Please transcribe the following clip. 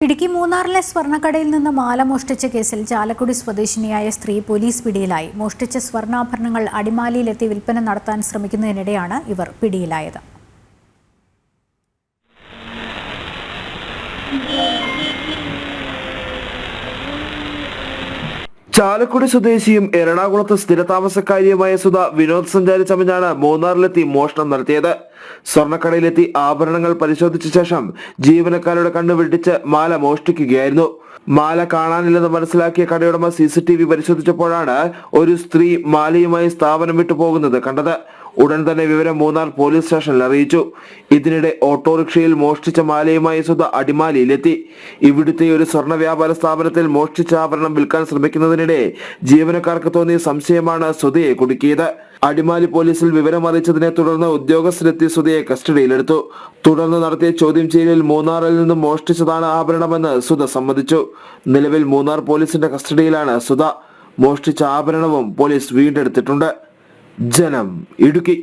ഇടുക്കി മൂന്നാറിലെ സ്വർണ്ണക്കടയിൽ നിന്ന് മാല മോഷ്ടിച്ച കേസിൽ ചാലക്കുടി സ്വദേശിനിയായ സ്ത്രീ പോലീസ് പിടിയിലായി. മോഷ്ടിച്ച സ്വർണ്ണാഭരണങ്ങൾ അടിമാലിയിലെത്തി വിൽപ്പന നടത്താൻ ശ്രമിക്കുന്നതിനിടെയാണ് ഇവർ പിടിയിലായത്. ചാലക്കുടി സ്വദേശിയും എറണാകുളത്ത് സ്ഥിരതാമസക്കാരിയുമായ സുധ വിനോദസഞ്ചാരി ചമഞ്ഞാണ് മൂന്നാറിലെത്തി മോഷണം നടത്തിയത്. സ്വർണ്ണക്കടയിലെത്തി ആഭരണങ്ങൾ പരിശോധിച്ച ശേഷം ജീവനക്കാരുടെ കണ്ണു വെട്ടിച്ച് മാല മോഷ്ടിക്കുകയായിരുന്നു. മാല കാണാനില്ലെന്ന് മനസ്സിലാക്കിയ കടയുടമ CCTV പരിശോധിച്ചപ്പോഴാണ് ഒരു സ്ത്രീ മാലയുമായി സ്ഥാപനം വിട്ടു പോകുന്നത് കണ്ടത്. ഉടൻ തന്നെ വിവരം മൂന്നാർ പോലീസ് സ്റ്റേഷനിൽ അറിയിച്ചു. ഇതിനിടെ ഓട്ടോറിക്ഷയിൽ മോഷ്ടിച്ച മാലയുമായി സുധ അടിമാലിയിലെത്തി. ഇവിടുത്തെ ഒരു സ്വർണ്ണ വ്യാപാര സ്ഥാപനത്തിൽ മോഷ്ടിച്ച ആഭരണം വിൽക്കാൻ ശ്രമിക്കുന്നതിനിടെ ജീവനക്കാർക്ക് തോന്നിയ സംശയമാണ് സുധയെ കുടുക്കിയത്. അടിമാലി പോലീസിൽ വിവരം അറിയിച്ചതിനെ തുടർന്ന് ഉദ്യോഗസ്ഥരെത്തി സുധയെ കസ്റ്റഡിയിലെടുത്തു. തുടർന്ന് നടത്തിയ ചോദ്യം ചെയ്യലിൽ മൂന്നാറിൽ നിന്നും മോഷ്ടിച്ചതാണ് ആഭരണമെന്ന് സുധ സമ്മതിച്ചു. നിലവിൽ മൂന്നാർ പോലീസിന്റെ കസ്റ്റഡിയിലാണ് സുധ. മോഷ്ടിച്ച ആഭരണവും പോലീസ് വീണ്ടെടുത്തിട്ടുണ്ട്. ജനം, ഇടുക്കി.